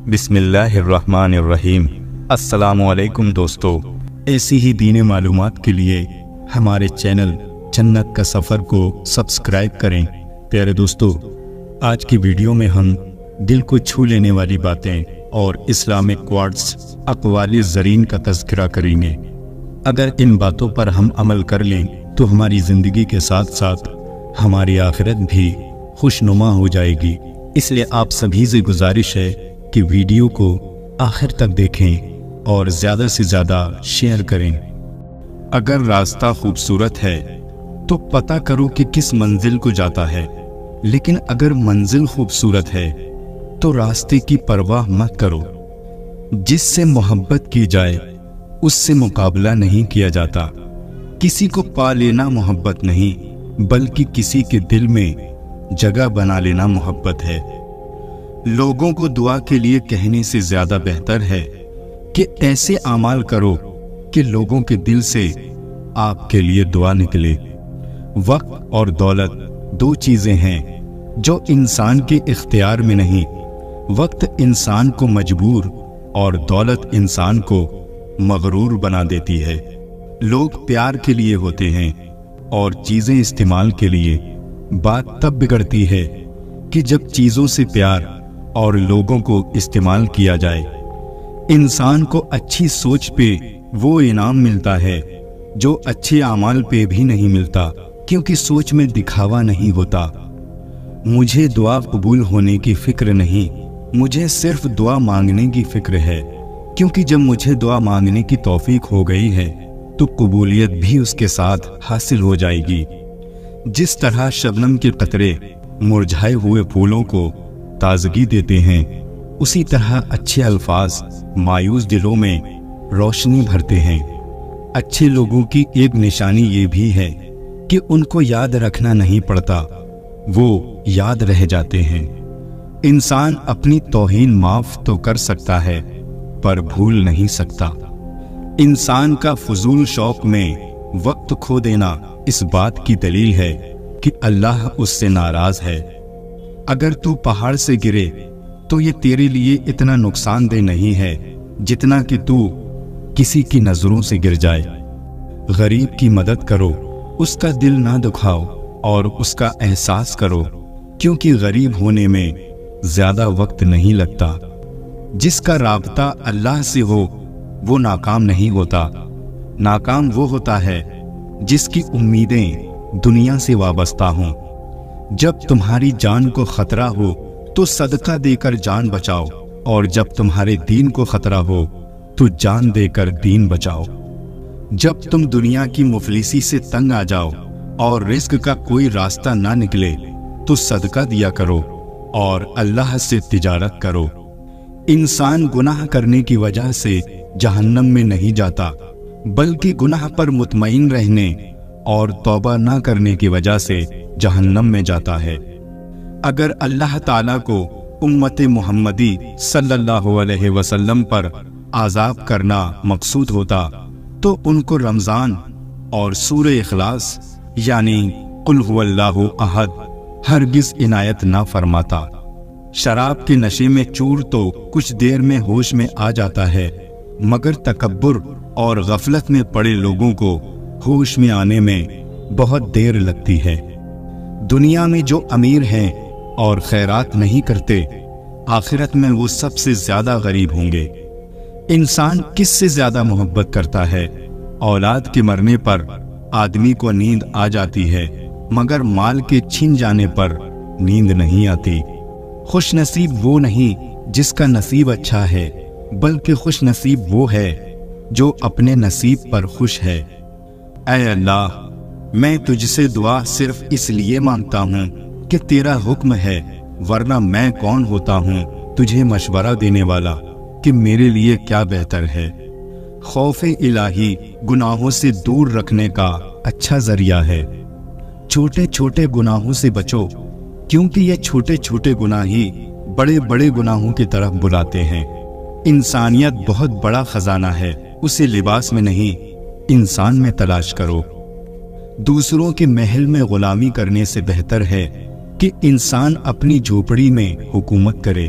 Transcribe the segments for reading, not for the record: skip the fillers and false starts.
بسم اللہ الرحمن الرحیم۔ السلام علیکم دوستو، ایسی ہی دین معلومات کے لیے ہمارے چینل جنت کا سفر کو سبسکرائب کریں۔ پیارے دوستو، آج کی ویڈیو میں ہم دل کو چھو لینے والی باتیں اور اسلامک کوٹس اقوال زرین کا تذکرہ کریں گے۔ اگر ان باتوں پر ہم عمل کر لیں تو ہماری زندگی کے ساتھ ساتھ ہماری آخرت بھی خوشنما ہو جائے گی۔ اس لیے آپ سبھی سے گزارش ہے کہ ویڈیو کو آخر تک دیکھیں اور زیادہ سے زیادہ شیئر کریں۔ اگر راستہ خوبصورت ہے تو پتہ کرو کہ کس منزل کو جاتا ہے، لیکن اگر منزل خوبصورت ہے تو راستے کی پرواہ مت کرو۔ جس سے محبت کی جائے اس سے مقابلہ نہیں کیا جاتا۔ کسی کو پا لینا محبت نہیں، بلکہ کسی کے دل میں جگہ بنا لینا محبت ہے۔ لوگوں کو دعا کے لیے کہنے سے زیادہ بہتر ہے کہ ایسے اعمال کرو کہ لوگوں کے دل سے آپ کے لیے دعا نکلے۔ وقت اور دولت دو چیزیں ہیں جو انسان کے اختیار میں نہیں۔ وقت انسان کو مجبور اور دولت انسان کو مغرور بنا دیتی ہے۔ لوگ پیار کے لیے ہوتے ہیں اور چیزیں استعمال کے لیے۔ بات تب بگڑتی ہے کہ جب چیزوں سے پیار اور لوگوں کو استعمال کیا جائے۔ انسان کو اچھی سوچ پہ وہ انعام ملتا ہے جو اچھے اعمال پہ بھی نہیں ملتا، کیونکہ سوچ میں دکھاوا نہیں ہوتا۔ مجھے دعا قبول ہونے کی فکر نہیں، مجھے صرف دعا مانگنے کی فکر ہے، کیونکہ جب مجھے دعا مانگنے کی توفیق ہو گئی ہے تو قبولیت بھی اس کے ساتھ حاصل ہو جائے گی۔ جس طرح شبنم کے قطرے مرجھائے ہوئے پھولوں کو تازگی دیتے ہیں، اسی طرح اچھے الفاظ مایوس دلوں میں روشنی بھرتے ہیں۔ اچھے لوگوں کی ایک نشانی یہ بھی ہے کہ ان کو یاد رکھنا نہیں پڑتا، وہ یاد رہ جاتے ہیں۔ انسان اپنی توہین معاف تو کر سکتا ہے پر بھول نہیں سکتا۔ انسان کا فضول شوق میں وقت کھو دینا اس بات کی دلیل ہے کہ اللہ اس سے ناراض ہے۔ اگر تو پہاڑ سے گرے تو یہ تیرے لیے اتنا نقصان دہ نہیں ہے جتنا کہ تو کسی کی نظروں سے گر جائے۔ غریب کی مدد کرو، اس کا دل نہ دکھاؤ اور اس کا احساس کرو، کیونکہ غریب ہونے میں زیادہ وقت نہیں لگتا۔ جس کا رابطہ اللہ سے ہو وہ ناکام نہیں ہوتا۔ ناکام وہ ہوتا ہے جس کی امیدیں دنیا سے وابستہ ہوں۔ جب تمہاری جان کو خطرہ ہو تو صدقہ دے کر جان بچاؤ، اور جب تمہارے دین کو خطرہ ہو تو جان دے کر دین بچاؤ۔ جب تم دنیا کی مفلسی سے تنگ آ جاؤ اور رزق کا کوئی راستہ نہ نکلے تو صدقہ دیا کرو اور اللہ سے تجارت کرو۔ انسان گناہ کرنے کی وجہ سے جہنم میں نہیں جاتا، بلکہ گناہ پر مطمئن رہنے اور توبہ نہ کرنے کی وجہ سے جہنم میں جاتا ہے۔ اگر اللہ تعالیٰ کو امت محمدی صلی اللہ علیہ وسلم پر عذاب کرنا مقصود ہوتا تو ان کو رمضان اور سورہ اخلاص یعنی قل هو اللہ احد ہرگز عنایت نہ فرماتا۔ شراب کے نشے میں چور تو کچھ دیر میں ہوش میں آ جاتا ہے، مگر تکبر اور غفلت میں پڑے لوگوں کو ہوش میں آنے میں بہت دیر لگتی ہے۔ دنیا میں جو امیر ہیں اور خیرات نہیں کرتے، آخرت میں وہ سب سے زیادہ غریب ہوں گے۔ انسان کس سے زیادہ محبت کرتا ہے؟ اولاد کے مرنے پر آدمی کو نیند آ جاتی ہے، مگر مال کے چھن جانے پر نیند نہیں آتی۔ خوش نصیب وہ نہیں جس کا نصیب اچھا ہے، بلکہ خوش نصیب وہ ہے جو اپنے نصیب پر خوش ہے۔ اے اللہ، میں تجھ سے دعا صرف اس لیے مانگتا ہوں کہ تیرا حکم ہے، ورنہ میں کون ہوتا ہوں تجھے مشورہ دینے والا کہ میرے لیے کیا بہتر ہے۔ خوف الہی گناہوں سے دور رکھنے کا اچھا ذریعہ ہے۔ چھوٹے چھوٹے گناہوں سے بچو، کیونکہ یہ چھوٹے چھوٹے گناہ ہی بڑے بڑے گناہوں کی طرف بلاتے ہیں۔ انسانیت بہت بڑا خزانہ ہے، اسے لباس میں نہیں انسان میں تلاش کرو۔ دوسروں کے محل میں غلامی کرنے سے بہتر ہے کہ انسان اپنی جھوپڑی میں حکومت کرے۔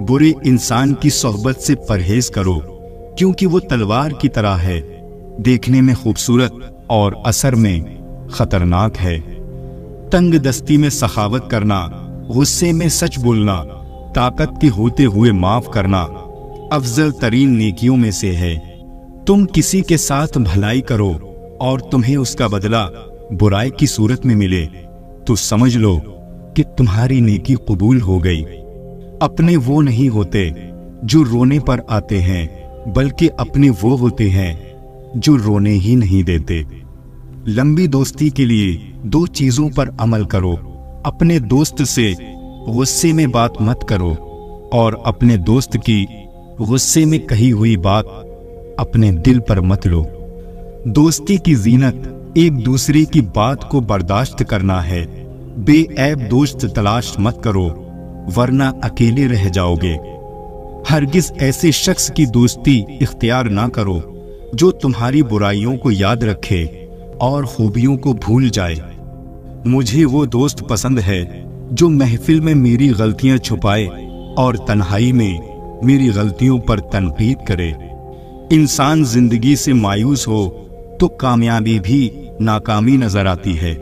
برے انسان کی صحبت سے پرہیز کرو، کیونکہ وہ تلوار کی طرح ہے، دیکھنے میں خوبصورت اور اثر میں خطرناک ہے۔ تنگ دستی میں سخاوت کرنا، غصے میں سچ بولنا، طاقت کے ہوتے ہوئے معاف کرنا افضل ترین نیکیوں میں سے ہے۔ تم کسی کے ساتھ بھلائی کرو اور تمہیں اس کا بدلہ برائی کی صورت میں ملے تو سمجھ لو کہ تمہاری نیکی قبول ہو گئی۔ اپنے وہ نہیں ہوتے جو رونے پر آتے ہیں، بلکہ اپنے وہ ہوتے ہیں جو رونے ہی نہیں دیتے۔ لمبی دوستی کے لیے 2 چیزوں پر عمل کرو۔ اپنے دوست سے غصے میں بات مت کرو، اور اپنے دوست کی غصے میں کہی ہوئی بات اپنے دل پر مت لو۔ دوستی کی زینت ایک دوسرے کی بات کو برداشت کرنا ہے۔ بے عیب دوست تلاش مت کرو، ورنہ اکیلے رہ جاؤ گے۔ ہرگز ایسے شخص کی دوستی اختیار نہ کرو جو تمہاری برائیوں کو یاد رکھے اور خوبیوں کو بھول جائے۔ مجھے وہ دوست پسند ہے جو محفل میں میری غلطیاں چھپائے اور تنہائی میں میری غلطیوں پر تنقید کرے۔ انسان زندگی سے مایوس ہو تو کامیابی بھی ناکامی نظر آتی ہے۔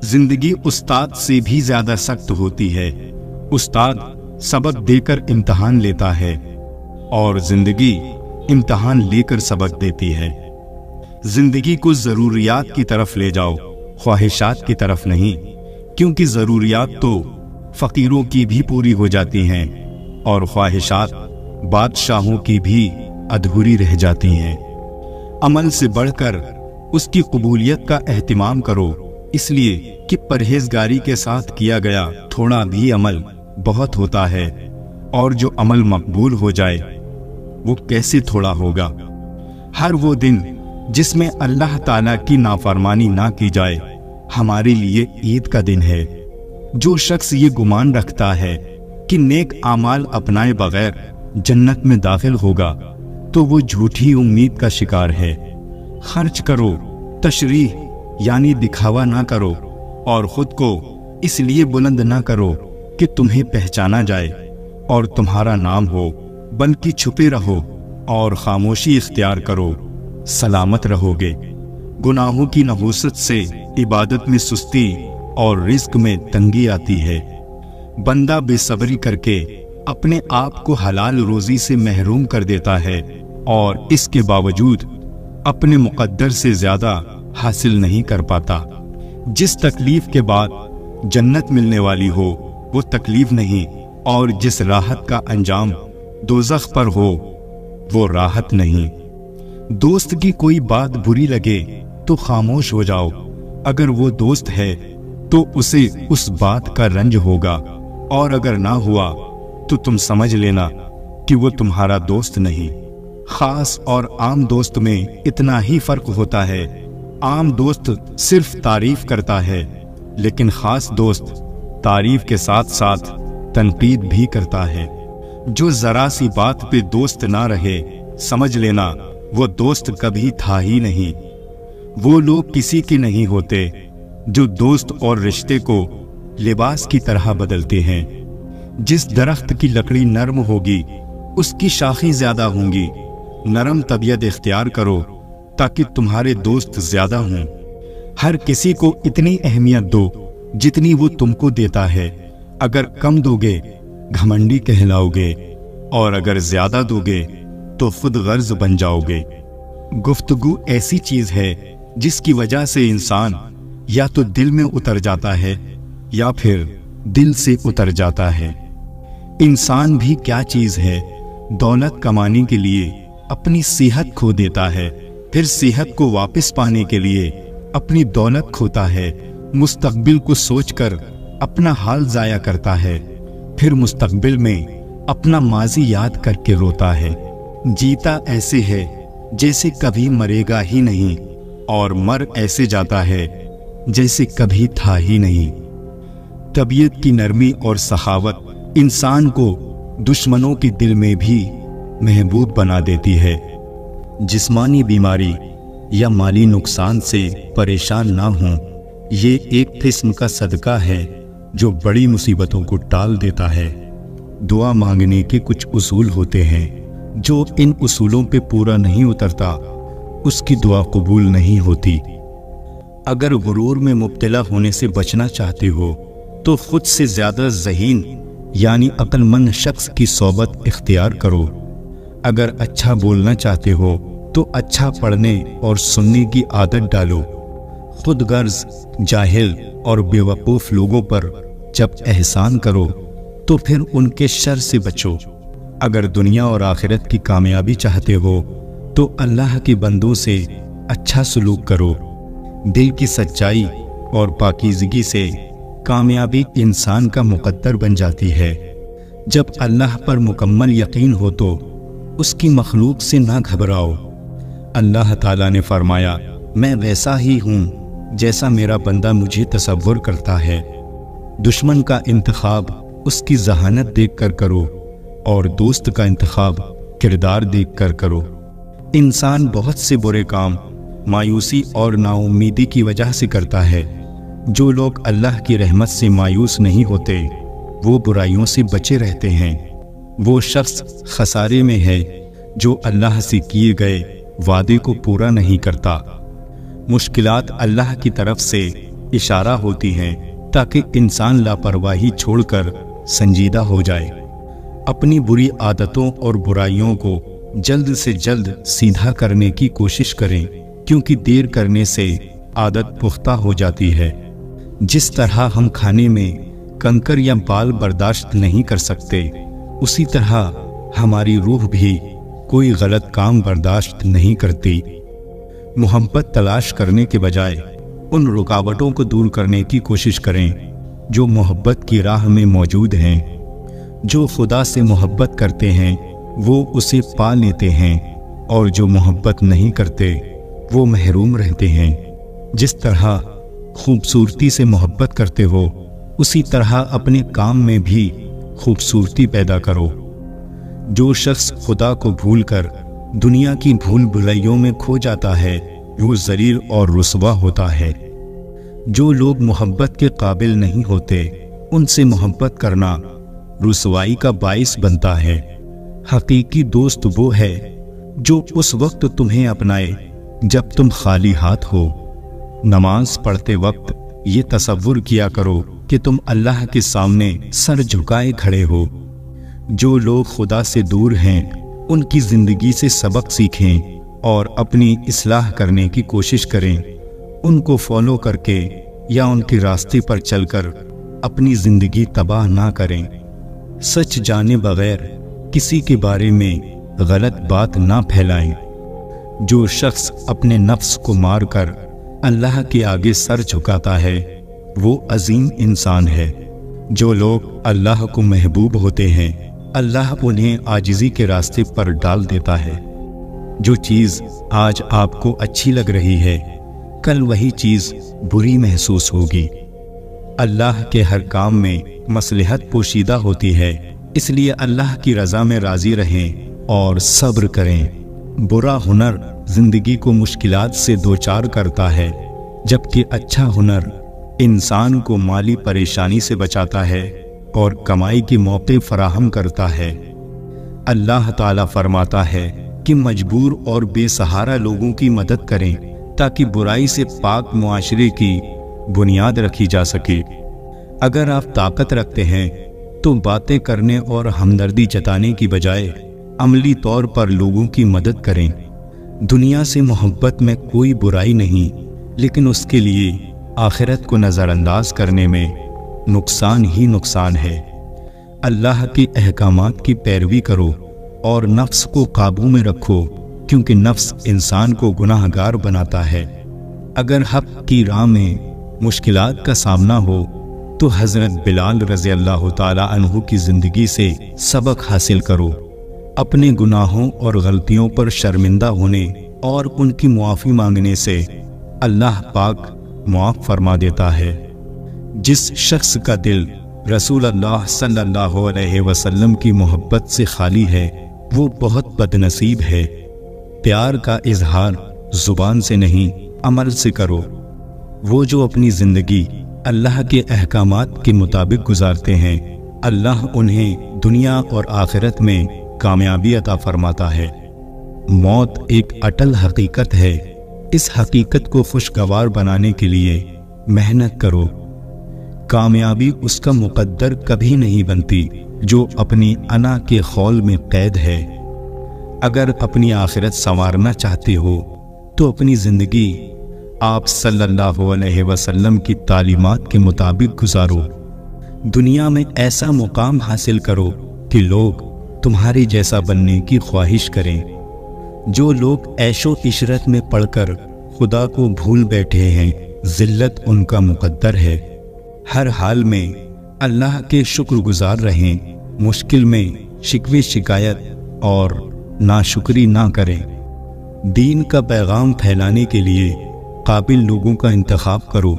زندگی استاد سے بھی زیادہ سخت ہوتی ہے۔ استاد سبق دے کر امتحان لیتا ہے اور زندگی امتحان لے کر سبق دیتی ہے۔ زندگی کو ضروریات کی طرف لے جاؤ، خواہشات کی طرف نہیں، کیونکہ ضروریات تو فقیروں کی بھی پوری ہو جاتی ہیں اور خواہشات بادشاہوں کی بھی ادھوری رہ جاتی ہیں۔ عمل سے بڑھ کر اس کی قبولیت کا اہتمام کرو، اس لیے کہ پرہیزگاری کے ساتھ کیا گیا تھوڑا بھی عمل بہت ہوتا ہے، اور جو عمل مقبول ہو جائے وہ کیسے تھوڑا ہوگا۔ ہر وہ دن جس میں اللہ تعالیٰ کی نافرمانی نہ کی جائے ہمارے لیے عید کا دن ہے۔ جو شخص یہ گمان رکھتا ہے کہ نیک اعمال اپنائے بغیر جنت میں داخل ہوگا تو وہ جھوٹی امید کا شکار ہے۔ خرچ کرو، تشریح یعنی دکھاوا نہ کرو، اور خود کو اس لیے بلند نہ کرو کہ تمہیں پہچانا جائے اور تمہارا نام ہو، بلکہ چھپے رہو اور خاموشی اختیار کرو، سلامت رہو گے۔ گناہوں کی نحوست سے عبادت میں سستی اور رزق میں تنگی آتی ہے۔ بندہ بے صبری کر کے اپنے آپ کو حلال روزی سے محروم کر دیتا ہے اور اس کے باوجود اپنے مقدر سے زیادہ حاصل نہیں کر پاتا۔ جس تکلیف کے بعد جنت ملنے والی ہو وہ تکلیف نہیں، اور جس راحت کا انجام دوزخ پر ہو وہ راحت نہیں۔ دوست کی کوئی بات بری لگے تو خاموش ہو جاؤ، اگر وہ دوست ہے تو اسے اس بات کا رنج ہوگا، اور اگر نہ ہوا تو تم سمجھ لینا کہ وہ تمہارا دوست نہیں۔ خاص اور عام دوست میں اتنا ہی فرق ہوتا ہے، عام دوست صرف تعریف کرتا ہے، لیکن خاص دوست تعریف کے ساتھ ساتھ تنقید بھی کرتا ہے۔ جو ذرا سی بات پہ دوست نہ رہے سمجھ لینا وہ دوست کبھی تھا ہی نہیں۔ وہ لوگ کسی کے نہیں ہوتے جو دوست اور رشتے کو لباس کی طرح بدلتے ہیں۔ جس درخت کی لکڑی نرم ہوگی اس کی شاخیں زیادہ ہوں گی۔ نرم طبیعت اختیار کرو تاکہ تمہارے دوست زیادہ ہوں۔ ہر کسی کو اتنی اہمیت دو جتنی وہ تم کو دیتا ہے۔ اگر کم دو گے گھمنڈی کہلاؤ گے، اور اگر زیادہ دو گے تو خود غرض بن جاؤ گے۔ گفتگو ایسی چیز ہے جس کی وجہ سے انسان یا تو دل میں اتر جاتا ہے یا پھر دل سے اتر جاتا ہے۔ انسان بھی کیا چیز ہے، دولت کمانے کے لیے اپنی صحت کھو دیتا ہے، پھر صحت کو واپس پانے کے لیے اپنی دولت کھوتا ہے، مستقبل کو سوچ کر اپنا حال ضائع کرتا ہے، پھر مستقبل میں اپنا ماضی یاد کر کے روتا ہے۔ جیتا ایسے ہے جیسے کبھی مرے گا ہی نہیں، اور مر ایسے جاتا ہے جیسے کبھی تھا ہی نہیں۔ طبیعت کی نرمی اور سخاوت انسان کو دشمنوں کے دل میں بھی محبوب بنا دیتی ہے۔ جسمانی بیماری یا مالی نقصان سے پریشان نہ ہوں، یہ ایک قسم کا صدقہ ہے جو بڑی مصیبتوں کو ٹال دیتا ہے۔ دعا مانگنے کے کچھ اصول ہوتے ہیں، جو ان اصولوں پہ پورا نہیں اترتا اس کی دعا قبول نہیں ہوتی۔ اگر غرور میں مبتلا ہونے سے بچنا چاہتے ہو تو خود سے زیادہ ذہین یعنی عقل مند شخص کی صحبت اختیار کرو۔ اگر اچھا بولنا چاہتے ہو تو اچھا پڑھنے اور سننے کی عادت ڈالو۔ خود غرض، جاہل اور بیوقوف لوگوں پر جب احسان کرو تو پھر ان کے شر سے بچو۔ اگر دنیا اور آخرت کی کامیابی چاہتے ہو تو اللہ کے بندوں سے اچھا سلوک کرو۔ دل کی سچائی اور پاکیزگی سے کامیابی انسان کا مقدر بن جاتی ہے۔ جب اللہ پر مکمل یقین ہو تو اس کی مخلوق سے نہ گھبراؤ۔ اللہ تعالیٰ نے فرمایا، میں ویسا ہی ہوں جیسا میرا بندہ مجھے تصور کرتا ہے۔ دشمن کا انتخاب اس کی ذہانت دیکھ کر کرو اور دوست کا انتخاب کردار دیکھ کر کرو۔ انسان بہت سے برے کام مایوسی اور نا امیدی کی وجہ سے کرتا ہے۔ جو لوگ اللہ کی رحمت سے مایوس نہیں ہوتے وہ برائیوں سے بچے رہتے ہیں۔ وہ شخص خسارے میں ہے جو اللہ سے کیے گئے وعدے کو پورا نہیں کرتا۔ مشکلات اللہ کی طرف سے اشارہ ہوتی ہیں تاکہ انسان لاپرواہی چھوڑ کر سنجیدہ ہو جائے۔ اپنی بری عادتوں اور برائیوں کو جلد سے جلد سیدھا کرنے کی کوشش کریں، کیونکہ دیر کرنے سے عادت پختہ ہو جاتی ہے۔ جس طرح ہم کھانے میں کنکر یا بال برداشت نہیں کر سکتے، اسی طرح ہماری روح بھی کوئی غلط کام برداشت نہیں کرتی۔ محبت تلاش کرنے کے بجائے ان رکاوٹوں کو دور کرنے کی کوشش کریں جو محبت کی راہ میں موجود ہیں۔ جو خدا سے محبت کرتے ہیں وہ اسے پا لیتے ہیں، اور جو محبت نہیں کرتے وہ محروم رہتے ہیں۔ جس طرح خوبصورتی سے محبت کرتے ہو اسی طرح اپنے کام میں بھی خوبصورتی پیدا کرو۔ جو شخص خدا کو بھول کر دنیا کی بھول بھلائیوں میں کھو جاتا ہے وہ ذلیل اور رسوا ہوتا ہے۔ جو لوگ محبت کے قابل نہیں ہوتے ان سے محبت کرنا رسوائی کا باعث بنتا ہے۔ حقیقی دوست وہ ہے جو اس وقت تمہیں اپنائے جب تم خالی ہاتھ ہو۔ نماز پڑھتے وقت یہ تصور کیا کرو کہ تم اللہ کے سامنے سر جھکائے کھڑے ہو۔ جو لوگ خدا سے دور ہیں ان کی زندگی سے سبق سیکھیں اور اپنی اصلاح کرنے کی کوشش کریں۔ ان کو فالو کر کے یا ان کے راستے پر چل کر اپنی زندگی تباہ نہ کریں۔ سچ جانے بغیر کسی کے بارے میں غلط بات نہ پھیلائیں۔ جو شخص اپنے نفس کو مار کر اللہ کے آگے سر جھکاتا ہے وہ عظیم انسان ہے۔ جو لوگ اللہ کو محبوب ہوتے ہیں اللہ انہیں عاجزی کے راستے پر ڈال دیتا ہے۔ جو چیز آج آپ کو اچھی لگ رہی ہے کل وہی چیز بری محسوس ہوگی۔ اللہ کے ہر کام میں مصلحت پوشیدہ ہوتی ہے، اس لیے اللہ کی رضا میں راضی رہیں اور صبر کریں۔ برا ہنر زندگی کو مشکلات سے دوچار کرتا ہے، جبکہ اچھا ہنر انسان کو مالی پریشانی سے بچاتا ہے اور کمائی کے موقع فراہم کرتا ہے۔ اللہ تعالیٰ فرماتا ہے کہ مجبور اور بے سہارا لوگوں کی مدد کریں تاکہ برائی سے پاک معاشرے کی بنیاد رکھی جا سکے۔ اگر آپ طاقت رکھتے ہیں تو باتیں کرنے اور ہمدردی جتانے کی بجائے عملی طور پر لوگوں کی مدد کریں۔ دنیا سے محبت میں کوئی برائی نہیں، لیکن اس کے لیے آخرت کو نظر انداز کرنے میں نقصان ہی نقصان ہے۔ اللہ کے احکامات کی پیروی کرو اور نفس کو قابو میں رکھو، کیونکہ نفس انسان کو گناہ گار بناتا ہے۔ اگر حق کی راہ میں مشکلات کا سامنا ہو تو حضرت بلال رضی اللہ تعالیٰ عنہ کی زندگی سے سبق حاصل کرو۔ اپنے گناہوں اور غلطیوں پر شرمندہ ہونے اور ان کی معافی مانگنے سے اللہ پاک معاف فرما دیتا ہے۔ جس شخص کا دل رسول اللہ صلی اللہ علیہ وسلم کی محبت سے خالی ہے وہ بہت بد نصیب ہے۔ پیار کا اظہار زبان سے نہیں عمل سے کرو۔ وہ جو اپنی زندگی اللہ کے احکامات کے مطابق گزارتے ہیں اللہ انہیں دنیا اور آخرت میں کامیابی عطا فرماتا ہے۔ موت ایک اٹل حقیقت ہے، اس حقیقت کو خوشگوار بنانے کے لیے محنت کرو۔ کامیابی اس کا مقدر کبھی نہیں بنتی جو اپنی انا کے خول میں قید ہے۔ اگر اپنی آخرت سنوارنا چاہتے ہو تو اپنی زندگی آپ صلی اللہ علیہ وسلم کی تعلیمات کے مطابق گزارو۔ دنیا میں ایسا مقام حاصل کرو کہ لوگ تمہارے جیسا بننے کی خواہش کریں۔ جو لوگ عیش و عشرت میں پڑھ کر خدا کو بھول بیٹھے ہیں، ذلت ان کا مقدر ہے۔ ہر حال میں اللہ کے شکر گزار رہیں، مشکل میں شکوے شکایت اور ناشکری نہ کریں۔ دین کا پیغام پھیلانے کے لیے قابل لوگوں کا انتخاب کرو۔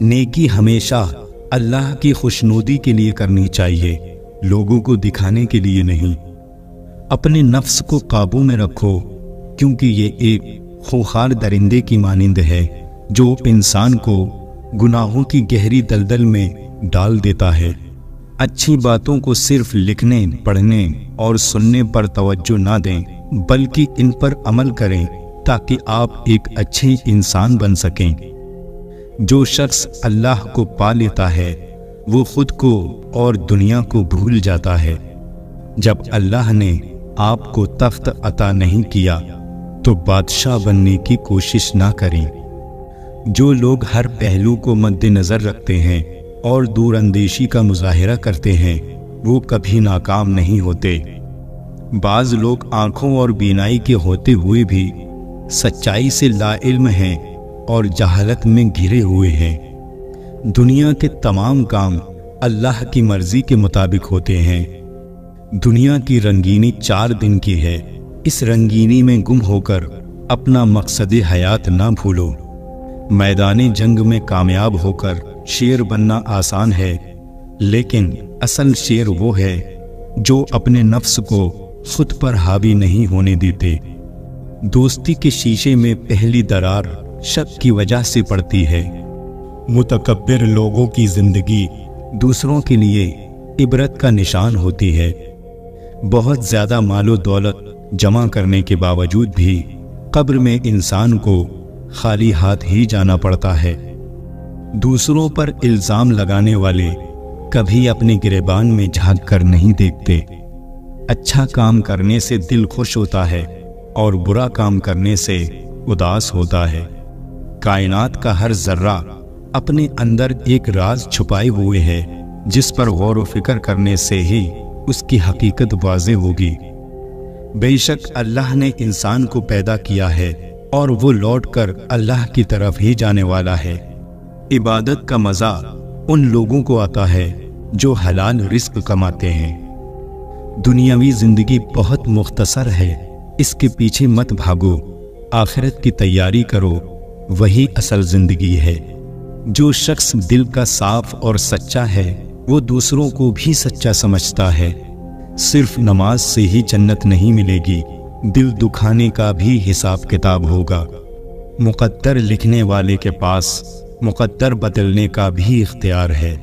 نیکی ہمیشہ اللہ کی خوشنودی کے لیے کرنی چاہیے، لوگوں کو دکھانے کے لیے نہیں۔ اپنے نفس کو قابو میں رکھو، کیونکہ یہ ایک خوخار درندے کی مانند ہے جو انسان کو گناہوں کی گہری دلدل میں ڈال دیتا ہے۔ اچھی باتوں کو صرف لکھنے، پڑھنے اور سننے پر توجہ نہ دیں، بلکہ ان پر عمل کریں تاکہ آپ ایک اچھے انسان بن سکیں۔ جو شخص اللہ کو پا لیتا ہے وہ خود کو اور دنیا کو بھول جاتا ہے۔ جب اللہ نے آپ کو تخت عطا نہیں کیا تو بادشاہ بننے کی کوشش نہ کریں۔ جو لوگ ہر پہلو کو مد نظر رکھتے ہیں اور دور اندیشی کا مظاہرہ کرتے ہیں وہ کبھی ناکام نہیں ہوتے۔ بعض لوگ آنکھوں اور بینائی کے ہوتے ہوئے بھی سچائی سے لا علم ہیں اور جہالت میں گھرے ہوئے ہیں۔ دنیا کے تمام کام اللہ کی مرضی کے مطابق ہوتے ہیں۔ دنیا کی رنگینی 4 دن کی ہے، اس رنگینی میں گم ہو کر اپنا مقصد حیات نہ بھولو۔ میدان جنگ میں کامیاب ہو کر شیر بننا آسان ہے، لیکن اصل شیر وہ ہے جو اپنے نفس کو خود پر حاوی نہیں ہونے دیتے۔ دوستی کے شیشے میں پہلی درار شک کی وجہ سے پڑتی ہے۔ متکبر لوگوں کی زندگی دوسروں کے لیے عبرت کا نشان ہوتی ہے۔ بہت زیادہ مال و دولت جمع کرنے کے باوجود بھی قبر میں انسان کو خالی ہاتھ ہی جانا پڑتا ہے۔ دوسروں پر الزام لگانے والے کبھی اپنے گریبان میں جھانک کر نہیں دیکھتے۔ اچھا کام کرنے سے دل خوش ہوتا ہے اور برا کام کرنے سے اداس ہوتا ہے۔ کائنات کا ہر ذرہ اپنے اندر ایک راز چھپائے ہوئے ہے جس پر غور و فکر کرنے سے ہی اس کی حقیقت واضح ہوگی۔ بے شک اللہ نے انسان کو پیدا کیا ہے اور وہ لوٹ کر اللہ کی طرف ہی جانے والا ہے۔ عبادت کا مزہ ان لوگوں کو آتا ہے جو حلال رزق کماتے ہیں۔ دنیاوی زندگی بہت مختصر ہے، اس کے پیچھے مت بھاگو، آخرت کی تیاری کرو، وہی اصل زندگی ہے۔ جو شخص دل کا صاف اور سچا ہے وہ دوسروں کو بھی سچا سمجھتا ہے۔ صرف نماز سے ہی جنت نہیں ملے گی، دل دکھانے کا بھی حساب کتاب ہوگا۔ مقدر لکھنے والے کے پاس مقدر بدلنے کا بھی اختیار ہے۔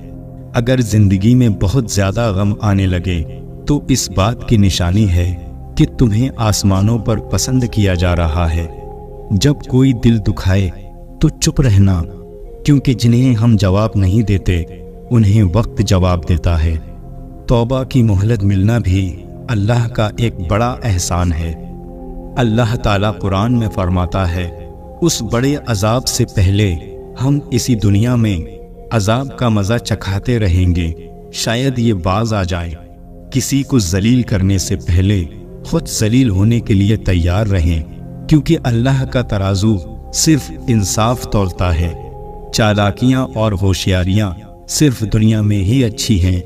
اگر زندگی میں بہت زیادہ غم آنے لگے تو اس بات کی نشانی ہے کہ تمہیں آسمانوں پر پسند کیا جا رہا ہے۔ جب کوئی دل دکھائے تو چپ رہنا، کیونکہ جنہیں ہم جواب نہیں دیتے انہیں وقت جواب دیتا ہے۔ توبہ کی مہلت ملنا بھی اللہ کا ایک بڑا احسان ہے۔ اللہ تعالیٰ قرآن میں فرماتا ہے، اس بڑے عذاب سے پہلے ہم اسی دنیا میں عذاب کا مزہ چکھاتے رہیں گے، شاید یہ باز آ جائے۔ کسی کو ذلیل کرنے سے پہلے خود ذلیل ہونے کے لیے تیار رہیں، کیونکہ اللہ کا ترازو صرف انصاف تولتا ہے۔ چالاکیاں اور ہوشیاریاں صرف دنیا میں ہی اچھی ہیں،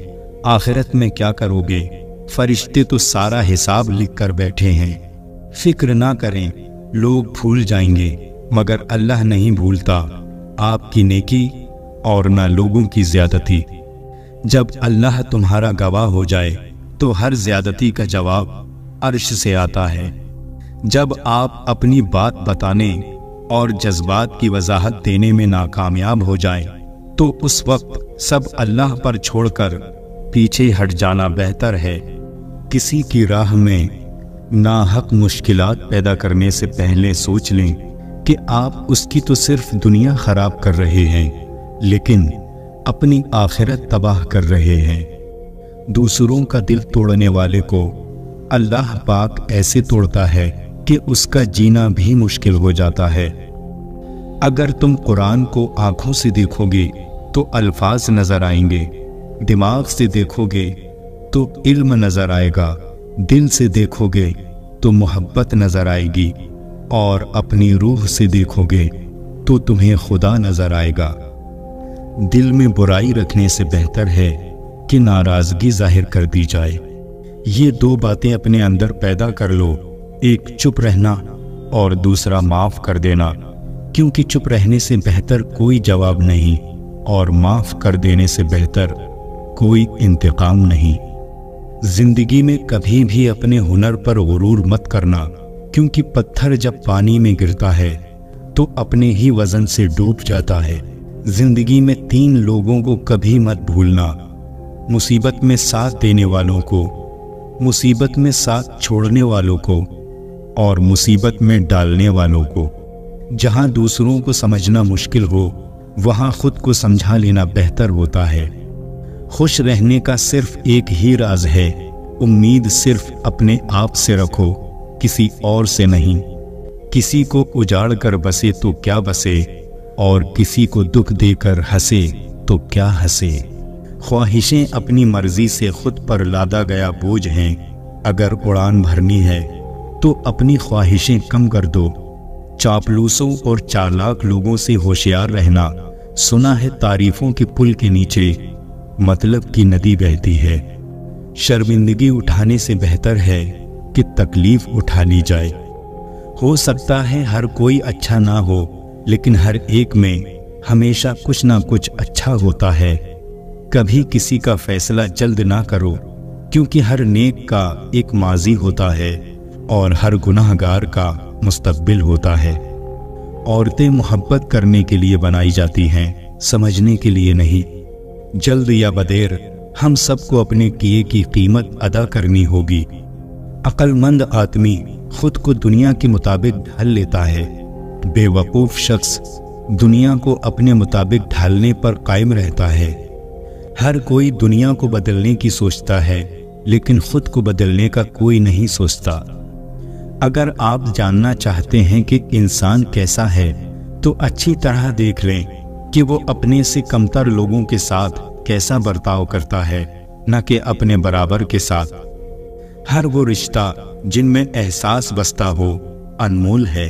آخرت میں کیا کرو گے؟ فرشتے تو سارا حساب لکھ کر بیٹھے ہیں۔ فکر نہ کریں، لوگ بھول جائیں گے مگر اللہ نہیں بھولتا آپ کی نیکی اور نہ لوگوں کی زیادتی۔ جب اللہ تمہارا گواہ ہو جائے تو ہر زیادتی کا جواب عرش سے آتا ہے۔ جب آپ اپنی بات بتانے اور جذبات کی وضاحت دینے میں ناکامیاب ہو جائیں تو اس وقت سب اللہ پر چھوڑ کر پیچھے ہٹ جانا بہتر ہے۔ کسی کی راہ میں ناحق مشکلات پیدا کرنے سے پہلے سوچ لیں کہ آپ اس کی تو صرف دنیا خراب کر رہے ہیں، لیکن اپنی آخرت تباہ کر رہے ہیں۔ دوسروں کا دل توڑنے والے کو اللہ پاک ایسے توڑتا ہے کہ اس کا جینا بھی مشکل ہو جاتا ہے۔ اگر تم قرآن کو آنکھوں سے دیکھو گے تو الفاظ نظر آئیں گے، دماغ سے دیکھو گے تو علم نظر آئے گا، دل سے دیکھو گے تو محبت نظر آئے گی، اور اپنی روح سے دیکھو گے تو تمہیں خدا نظر آئے گا۔ دل میں برائی رکھنے سے بہتر ہے کہ ناراضگی ظاہر کر دی جائے۔ یہ دو باتیں اپنے اندر پیدا کر لو، ایک چپ رہنا اور دوسرا معاف کر دینا، کیونکہ چپ رہنے سے بہتر کوئی جواب نہیں اور معاف کر دینے سے بہتر کوئی انتقام نہیں۔ زندگی میں کبھی بھی اپنے ہنر پر غرور مت کرنا، کیونکہ پتھر جب پانی میں گرتا ہے تو اپنے ہی وزن سے ڈوب جاتا ہے۔ زندگی میں 3 لوگوں کو کبھی مت بھولنا، مصیبت میں ساتھ دینے والوں کو، مصیبت میں ساتھ چھوڑنے والوں کو، اور مصیبت میں ڈالنے والوں کو۔ جہاں دوسروں کو سمجھنا مشکل ہو وہاں خود کو سمجھا لینا بہتر ہوتا ہے۔ خوش رہنے کا صرف ایک ہی راز ہے، امید صرف اپنے آپ سے رکھو، کسی اور سے نہیں۔ کسی کو اجاڑ کر بسے تو کیا بسے، اور کسی کو دکھ دے کر ہنسے تو کیا ہنسے۔ خواہشیں اپنی مرضی سے خود پر لادا گیا بوجھ ہیں، اگر اڑان بھرنی ہے تو اپنی خواہشیں کم کر دو۔ چاپلوسوں اور چالاک لوگوں سے ہوشیار رہنا، سنا ہے تعریفوں کے پل کے نیچے مطلب کی ندی بہتی ہے۔ شرمندگی اٹھانے سے بہتر ہے کہ تکلیف اٹھا لی جائے۔ ہو سکتا ہے ہر کوئی اچھا نہ ہو، لیکن ہر ایک میں ہمیشہ کچھ نہ کچھ اچھا ہوتا ہے۔ کبھی کسی کا فیصلہ جلد نہ کرو، کیونکہ ہر نیک کا ایک ماضی ہوتا ہے اور ہر گناہ گار کا مستقبل ہوتا ہے۔ عورتیں محبت کرنے کے لیے بنائی جاتی ہیں، سمجھنے کے لیے نہیں۔ جلد یا بدیر ہم سب کو اپنے کیے کی قیمت ادا کرنی ہوگی۔ عقل مند آدمی خود کو دنیا کے مطابق ڈھال لیتا ہے، بے وقوف شخص دنیا کو اپنے مطابق ڈھالنے پر قائم رہتا ہے۔ ہر کوئی دنیا کو بدلنے کی سوچتا ہے، لیکن خود کو بدلنے کا کوئی نہیں سوچتا۔ اگر آپ جاننا چاہتے ہیں کہ انسان کیسا ہے تو اچھی طرح دیکھ لیں کہ وہ اپنے سے کمتر لوگوں کے ساتھ کیسا برتاؤ کرتا ہے، نہ کہ اپنے برابر کے ساتھ۔ ہر وہ رشتہ جن میں احساس بستا ہو انمول ہے۔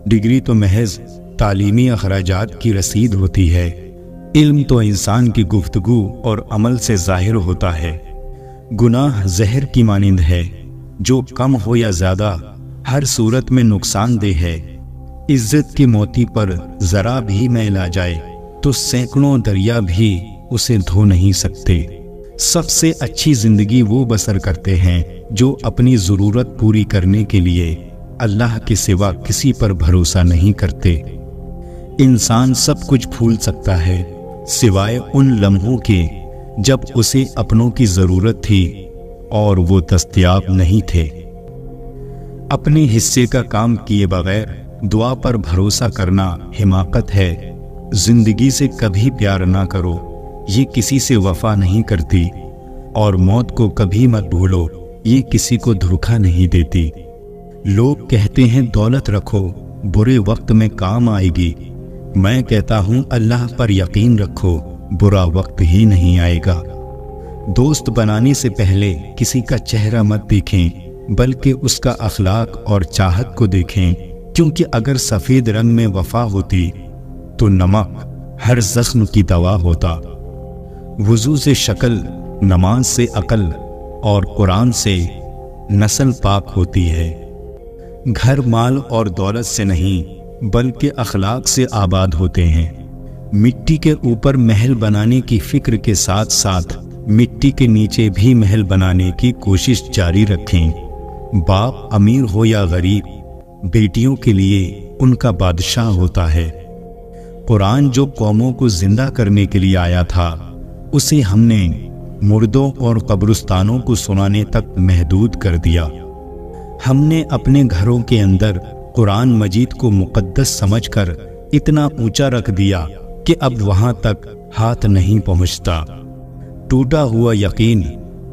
ڈگری تو محض تعلیمی اخراجات کی رسید ہوتی ہے، علم تو انسان کی گفتگو اور عمل سے ظاہر ہوتا ہے۔ گناہ زہر کی مانند ہے، جو کم ہو یا زیادہ ہر صورت میں نقصان دہ ہے۔ عزت کے موتی پر ذرا بھی میل آ جائے تو سینکڑوں دریا بھی اسے دھو نہیں سکتے۔ سب سے اچھی زندگی وہ بسر کرتے ہیں جو اپنی ضرورت پوری کرنے کے لیے اللہ کے سوا کسی پر بھروسہ نہیں کرتے۔ انسان سب کچھ بھول سکتا ہے سوائے ان لمحوں کے جب اسے اپنوں کی ضرورت تھی اور وہ دستیاب نہیں تھے۔ اپنے حصے کا کام کیے بغیر دعا پر بھروسہ کرنا حماقت ہے۔ زندگی سے کبھی پیار نہ کرو، یہ کسی سے وفا نہیں کرتی، اور موت کو کبھی مت بھولو، یہ کسی کو دھوکہ نہیں دیتی۔ لوگ کہتے ہیں دولت رکھو، برے وقت میں کام آئے گی۔ میں کہتا ہوں اللہ پر یقین رکھو، برا وقت ہی نہیں آئے گا۔ دوست بنانے سے پہلے کسی کا چہرہ مت دیکھیں، بلکہ اس کا اخلاق اور چاہت کو دیکھیں، کیونکہ اگر سفید رنگ میں وفا ہوتی تو نمک ہر زخم کی دوا ہوتا۔ وضو سے شکل، نماز سے عقل، اور قرآن سے نسل پاک ہوتی ہے۔ گھر مال اور دولت سے نہیں بلکہ اخلاق سے آباد ہوتے ہیں۔ مٹی کے اوپر محل بنانے کی فکر کے ساتھ ساتھ مٹی کے نیچے بھی محل بنانے کی کوشش جاری رکھیں۔ باپ امیر ہو یا غریب، بیٹیوں کے لیے ان کا بادشاہ ہوتا ہے۔ قرآن جو قوموں کو زندہ کرنے کے لیے آیا تھا، اسے ہم نے مردوں اور قبرستانوں کو سنانے تک محدود کر دیا۔ ہم نے اپنے گھروں کے اندر قرآن مجید کو مقدس سمجھ کر اتنا اونچا رکھ دیا کہ اب وہاں تک ہاتھ نہیں پہنچتا۔ ٹوٹا ہوا یقین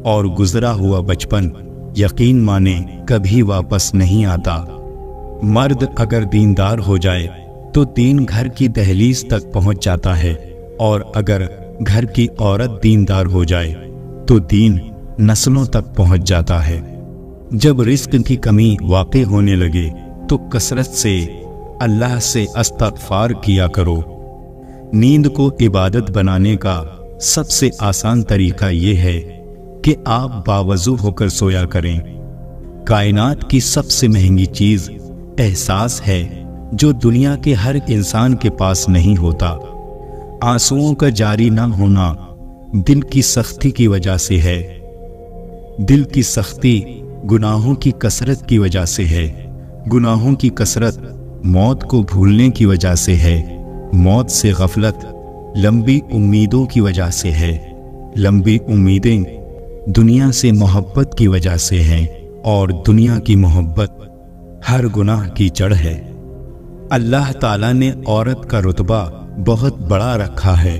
اور گزرا ہوا بچپن یقین مانے کبھی واپس نہیں آتا۔ مرد اگر دیندار ہو جائے تو دین گھر کی دہلیز تک پہنچ جاتا ہے، اور اگر گھر کی عورت دیندار ہو جائے تو دین نسلوں تک پہنچ جاتا ہے۔ جب رزق کی کمی واقع ہونے لگے تو کثرت سے اللہ سے استغفار کیا کرو۔ نیند کو عبادت بنانے کا سب سے آسان طریقہ یہ ہے کہ آپ باوضو ہو کر سویا کریں۔ کائنات کی سب سے مہنگی چیز احساس ہے جو دنیا کے ہر انسان کے پاس نہیں ہوتا۔ آنسوؤں کا جاری نہ ہونا دل کی سختی کی وجہ سے ہے۔ دل کی سختی گناہوں کی کثرت کی وجہ سے ہے۔ گناہوں کی کثرت موت کو بھولنے کی وجہ سے ہے۔ موت سے غفلت لمبی امیدوں کی وجہ سے ہے۔ لمبی امیدیں دنیا سے محبت کی وجہ سے ہیں، اور دنیا کی محبت ہر گناہ کی جڑ ہے۔ اللہ تعالیٰ نے عورت کا رتبہ بہت بڑا رکھا ہے،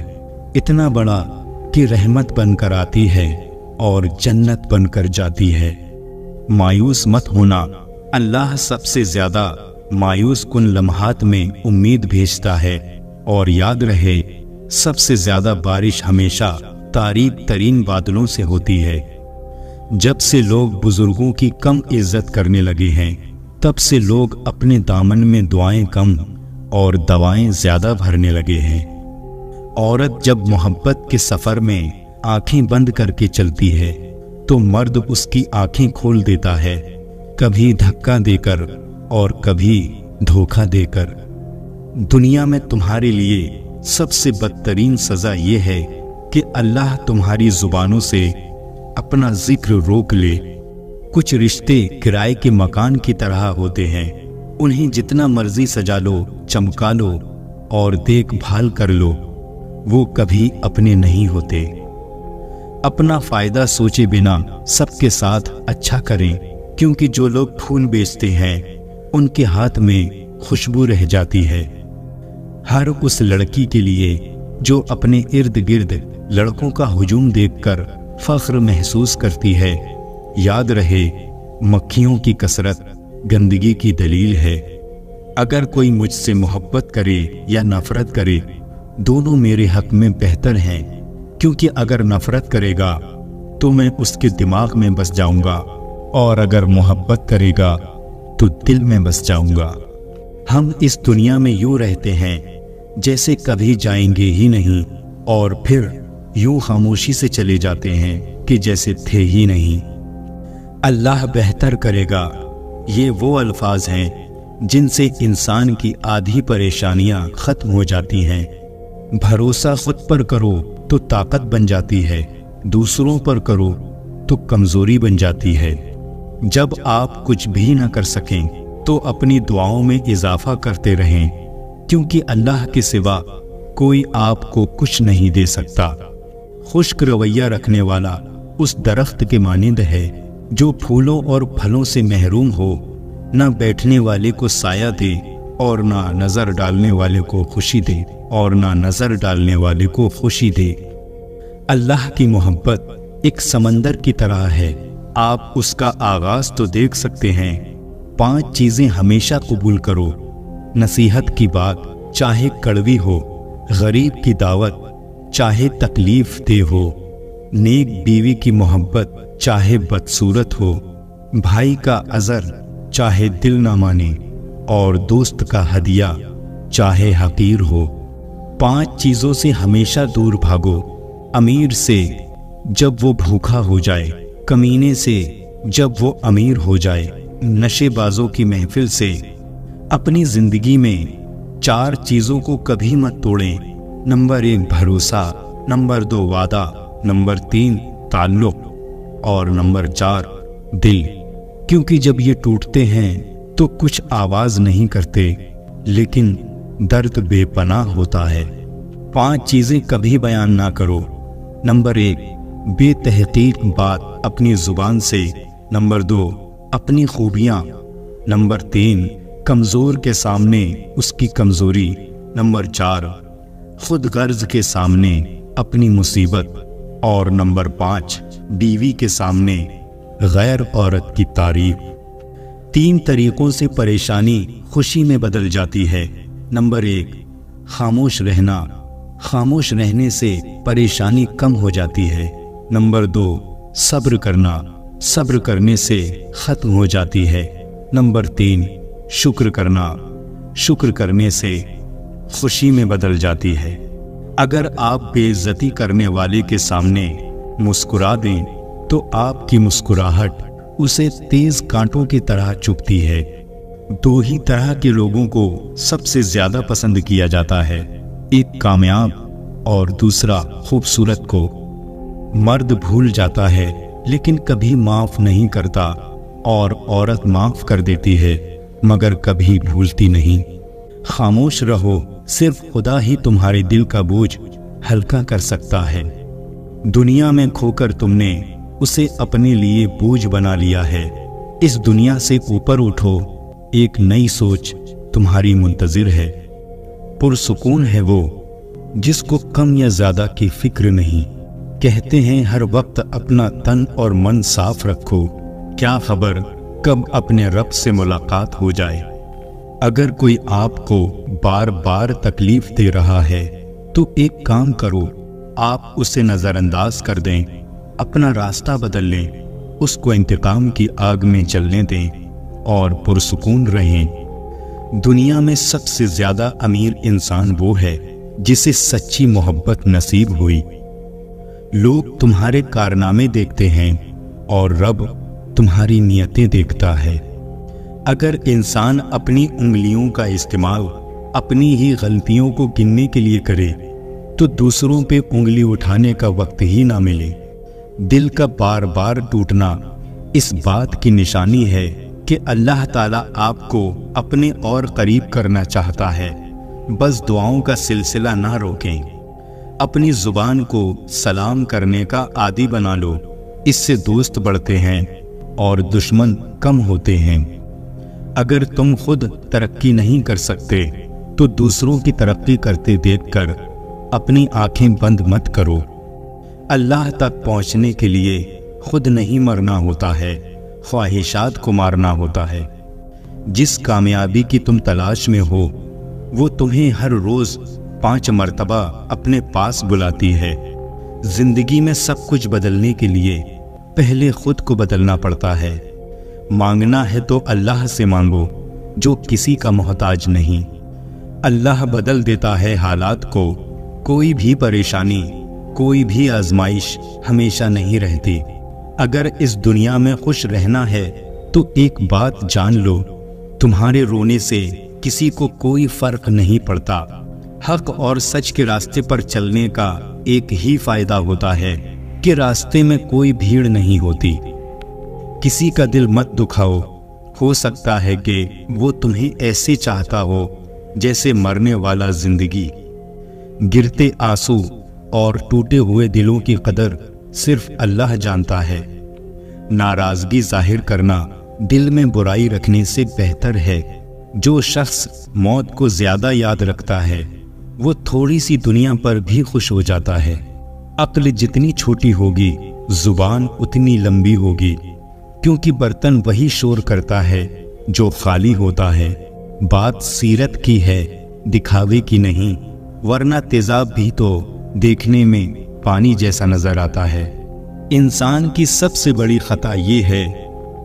اتنا بڑا کہ رحمت بن کر آتی ہے اور جنت بن کر جاتی ہے۔ مایوس مت ہونا، اللہ سب سے زیادہ مایوس کن لمحات میں امید بھیجتا ہے، اور یاد رہے سب سے زیادہ بارش ہمیشہ تاریک ترین بادلوں سے ہوتی ہے۔ جب سے لوگ بزرگوں کی کم عزت کرنے لگے ہیں، تب سے لوگ اپنے دامن میں دعائیں کم اور دوائیں زیادہ بھرنے لگے ہیں۔ عورت جب محبت کے سفر میں آنکھیں بند کر کے چلتی ہے تو مرد اس کی آنکھیں کھول دیتا ہے، کبھی دھکا دے کر اور کبھی دھوکہ دے کر۔ دنیا میں تمہارے لیے سب سے بدترین سزا یہ ہے کہ اللہ تمہاری زبانوں سے اپنا ذکر روک لے۔ کچھ رشتے کرائے کے مکان کی طرح ہوتے ہیں، انہیں جتنا مرضی سجا لو، چمکا لو اور دیکھ بھال کر لو، وہ کبھی اپنے نہیں ہوتے۔ اپنا فائدہ سوچے بنا سب کے ساتھ اچھا کریں، کیونکہ جو لوگ پھول بیچتے ہیں ان کے ہاتھ میں خوشبو رہ جاتی ہے۔ ہر اس لڑکی کے لیے جو اپنے ارد گرد لڑکوں کا ہجوم دیکھ کر فخر محسوس کرتی ہے، یاد رہے مکھیوں کی کثرت گندگی کی دلیل ہے۔ اگر کوئی مجھ سے محبت کرے یا نفرت کرے، دونوں میرے حق میں بہتر ہیں، کیونکہ اگر نفرت کرے گا تو میں اس کے دماغ میں بس جاؤں گا، اور اگر محبت کرے گا تو دل میں بس جاؤں گا۔ ہم اس دنیا میں یوں رہتے ہیں جیسے کبھی جائیں گے ہی نہیں، اور پھر یوں خاموشی سے چلے جاتے ہیں کہ جیسے تھے ہی نہیں۔ اللہ بہتر کرے گا، یہ وہ الفاظ ہیں جن سے انسان کی آدھی پریشانیاں ختم ہو جاتی ہیں۔ بھروسہ خود پر کرو تو طاقت بن جاتی ہے، دوسروں پر کرو تو کمزوری بن جاتی ہے۔ جب آپ کچھ بھی نہ کر سکیں تو اپنی دعاؤں میں اضافہ کرتے رہیں، کیونکہ اللہ کے سوا کوئی آپ کو کچھ نہیں دے سکتا۔ خشک رویہ رکھنے والا اس درخت کے مانند ہے جو پھولوں اور پھلوں سے محروم ہو، نہ بیٹھنے والے کو سایہ دے اور نہ نظر ڈالنے والے کو خوشی دے، اور نہ نظر ڈالنے والے کو خوشی دے۔ اللہ کی محبت ایک سمندر کی طرح ہے، آپ اس کا آغاز تو دیکھ سکتے ہیں۔ 5 چیزیں ہمیشہ قبول کرو: نصیحت کی بات چاہے کڑوی ہو، غریب کی دعوت چاہے تکلیف دہ ہو، نیک بیوی کی محبت چاہے بدصورت ہو، بھائی کا عذر چاہے دل نہ مانے، اور دوست کا ہدیہ چاہے حقیر ہو۔ 5 چیزوں سے ہمیشہ دور بھاگو: امیر سے جب وہ بھوکا ہو جائے، کمینے سے جب وہ امیر ہو جائے، نشے بازوں کی محفل سے۔ اپنی زندگی میں 4 چیزوں کو کبھی مت توڑیں: نمبر 1 بھروسہ، نمبر 2 وعدہ، نمبر 3 تعلق، اور نمبر 4 دل، کیونکہ جب یہ ٹوٹتے ہیں تو کچھ آواز نہیں کرتے، لیکن درد بے پناہ ہوتا ہے۔ 5 چیزیں کبھی بیان نہ کرو: نمبر 1 بے تحقیق بات اپنی زبان سے۔ نمبر 2، اپنی خوبیاں۔ نمبر 3، کمزور کے سامنے اس کی کمزوری۔ نمبر 4، خود غرض کے سامنے اپنی مصیبت۔ اور نمبر 5، بیوی کے سامنے غیر عورت کی تعریف۔ 3 طریقوں سے پریشانی خوشی میں بدل جاتی ہے۔ نمبر 1، خاموش رہنا۔ خاموش رہنے سے پریشانی کم ہو جاتی ہے۔ نمبر 2، صبر کرنا۔ صبر کرنے سے ختم ہو جاتی ہے۔ نمبر 3، شکر کرنا۔ شکر کرنے سے خوشی میں بدل جاتی ہے۔ اگر آپ بے عزتی کرنے والے کے سامنے مسکرا دیں تو آپ کی مسکراہٹ اسے تیز کانٹوں کی طرح چبھتی ہے۔ 2 ہی طرح کے لوگوں کو سب سے زیادہ پسند کیا جاتا ہے، ایک کامیاب اور دوسرا خوبصورت کو۔ مرد بھول جاتا ہے لیکن کبھی معاف نہیں کرتا، اور عورت معاف کر دیتی ہے مگر کبھی بھولتی نہیں۔ خاموش رہو، صرف خدا ہی تمہارے دل کا بوجھ ہلکا کر سکتا ہے۔ دنیا میں کھو کر تم نے اسے اپنے لیے بوجھ بنا لیا ہے۔ اس دنیا سے اوپر اٹھو، ایک نئی سوچ تمہاری منتظر ہے۔ پرسکون ہے وہ جس کو کم یا زیادہ کی فکر نہیں۔ کہتے ہیں ہر وقت اپنا تن اور من صاف رکھو، کیا خبر کب اپنے رب سے ملاقات ہو جائے۔ اگر کوئی آپ کو بار بار تکلیف دے رہا ہے تو ایک کام کرو، آپ اسے نظر انداز کر دیں، اپنا راستہ بدل لیں، اس کو انتقام کی آگ میں جلنے دیں اور پرسکون رہیں۔ دنیا میں سب سے زیادہ امیر انسان وہ ہے جسے سچی محبت نصیب ہوئی۔ لوگ تمہارے کارنامے دیکھتے ہیں اور رب تمہاری نیتیں دیکھتا ہے۔ اگر انسان اپنی انگلیوں کا استعمال اپنی ہی غلطیوں کو گننے کے لیے کرے تو دوسروں پہ انگلی اٹھانے کا وقت ہی نہ ملے۔ دل کا بار بار ٹوٹنا اس بات کی نشانی ہے کہ اللہ تعالیٰ آپ کو اپنے اور قریب کرنا چاہتا ہے۔ بس دعاؤں کا سلسلہ نہ روکیں۔ اپنی زبان کو سلام کرنے کا عادی بنا لو، اس سے دوست بڑھتے ہیں اور دشمن کم ہوتے ہیں۔ اگر تم خود ترقی نہیں کر سکتے تو دوسروں کی ترقی کرتے دیکھ کر اپنی آنکھیں بند مت کرو۔ اللہ تک پہنچنے کے لیے خود نہیں مرنا ہوتا ہے، خواہشات کو مارنا ہوتا ہے۔ جس کامیابی کی تم تلاش میں ہو وہ تمہیں ہر روز 5 مرتبہ اپنے پاس بلاتی ہے۔ زندگی میں سب کچھ بدلنے کے لیے پہلے خود کو بدلنا پڑتا ہے۔ مانگنا ہے تو اللہ سے مانگو جو کسی کا محتاج نہیں۔ اللہ بدل دیتا ہے حالات کو۔ کوئی بھی پریشانی، کوئی بھی آزمائش ہمیشہ نہیں رہتی۔ اگر اس دنیا میں خوش رہنا ہے تو ایک بات جان لو، تمہارے رونے سے کسی کو کوئی فرق نہیں پڑتا۔ حق اور سچ کے راستے پر چلنے کا ایک ہی فائدہ ہوتا ہے کہ راستے میں کوئی بھیڑ نہیں ہوتی۔ کسی کا دل مت دکھاؤ، ہو سکتا ہے کہ وہ تمہیں ایسے چاہتا ہو جیسے مرنے والا زندگی۔ گرتے آنسو اور ٹوٹے ہوئے دلوں کی قدر صرف اللہ جانتا ہے۔ ناراضگی ظاہر کرنا دل میں برائی رکھنے سے بہتر ہے۔ جو شخص موت کو زیادہ یاد رکھتا ہے وہ تھوڑی سی دنیا پر بھی خوش ہو جاتا ہے۔ عقل جتنی چھوٹی ہوگی زبان اتنی لمبی ہوگی، کیونکہ برتن وہی شور کرتا ہے جو خالی ہوتا ہے۔ بات سیرت کی ہے، دکھاوے کی نہیں، ورنہ تیزاب بھی تو دیکھنے میں پانی جیسا نظر آتا ہے۔ انسان کی سب سے بڑی خطا یہ ہے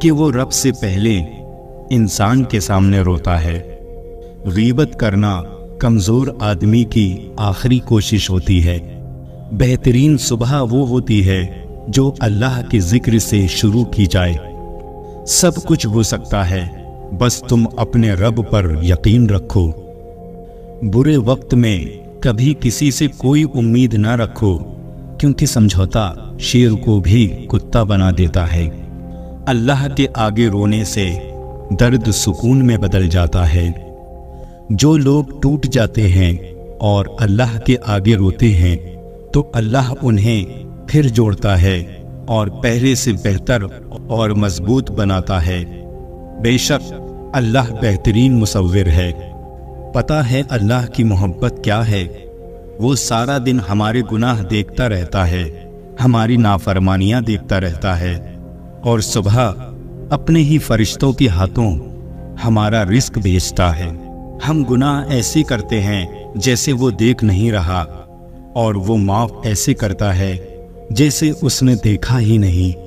کہ وہ رب سے پہلے انسان کے سامنے روتا ہے۔ غیبت کرنا کمزور آدمی کی آخری کوشش ہوتی ہے۔ بہترین صبح وہ ہوتی ہے جو اللہ کے ذکر سے شروع کی جائے۔ سب کچھ ہو سکتا ہے، بس تم اپنے رب پر یقین رکھو۔ برے وقت میں کبھی کسی سے کوئی امید نہ رکھو، کیونکہ سمجھوتا شیر کو بھی کتا بنا دیتا ہے۔ اللہ کے آگے رونے سے درد سکون میں بدل جاتا ہے۔ جو لوگ ٹوٹ جاتے ہیں اور اللہ کے آگے روتے ہیں تو اللہ انہیں پھر جوڑتا ہے اور پہلے سے بہتر اور مضبوط بناتا ہے۔ بے شک اللہ بہترین مصور ہے۔ پتہ ہے اللہ کی محبت کیا ہے؟ وہ سارا دن ہمارے گناہ دیکھتا رہتا ہے، ہماری نافرمانیاں دیکھتا رہتا ہے، اور صبح اپنے ہی فرشتوں کے ہاتھوں ہمارا رزق بھیجتا ہے۔ ہم گناہ ایسے کرتے ہیں جیسے وہ دیکھ نہیں رہا، اور وہ معاف ایسے کرتا ہے جیسے اس نے دیکھا ہی نہیں۔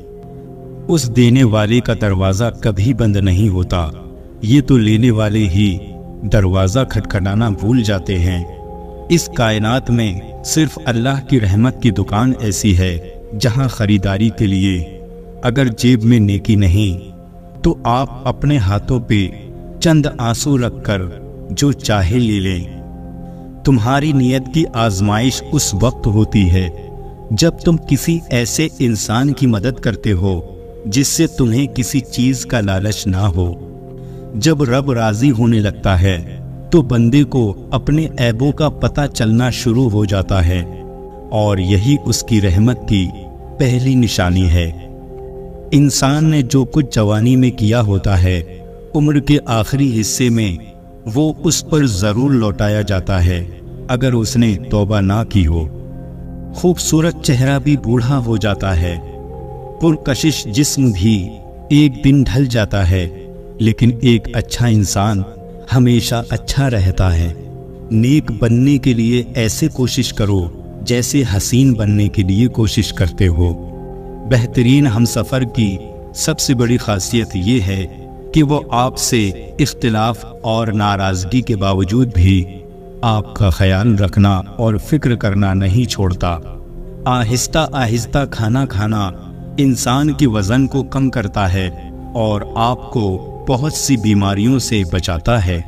اس دینے والے کا دروازہ کبھی بند نہیں ہوتا، یہ تو لینے والے ہی دروازہ کھٹکھٹانا بھول جاتے ہیں۔ اس کائنات میں صرف اللہ کی رحمت کی دکان ایسی ہے جہاں خریداری کے لیے اگر جیب میں نیکی نہیں تو آپ اپنے ہاتھوں پہ چند آنسو رکھ کر جو چاہے لے لیں۔ تمہاری نیت کی آزمائش اس وقت ہوتی ہے جب تم کسی ایسے انسان کی مدد کرتے ہو جس سے تمہیں کسی چیز کا لالچ نہ ہو۔ جب رب راضی ہونے لگتا ہے تو بندے کو اپنے عیبوں کا پتہ چلنا شروع ہو جاتا ہے، اور یہی اس کی رحمت کی پہلی نشانی ہے۔ انسان نے جو کچھ جوانی میں کیا ہوتا ہے، عمر کے آخری حصے میں وہ اس پر ضرور لوٹایا جاتا ہے اگر اس نے توبہ نہ کی ہو۔ خوبصورت چہرہ بھی بوڑھا ہو جاتا ہے، پرکشش جسم بھی ایک دن ڈھل جاتا ہے، لیکن ایک اچھا انسان ہمیشہ اچھا رہتا ہے۔ نیک بننے کے لیے ایسے کوشش کرو جیسے حسین بننے کے لیے کوشش کرتے ہو۔ بہترین ہمسفر کی سب سے بڑی خاصیت یہ ہے کہ وہ آپ سے اختلاف اور ناراضگی کے باوجود بھی آپ کا خیال رکھنا اور فکر کرنا نہیں چھوڑتا۔ آہستہ آہستہ کھانا کھانا انسان کے وزن کو کم کرتا ہے اور آپ کو بہت سی بیماریوں سے بچاتا ہے۔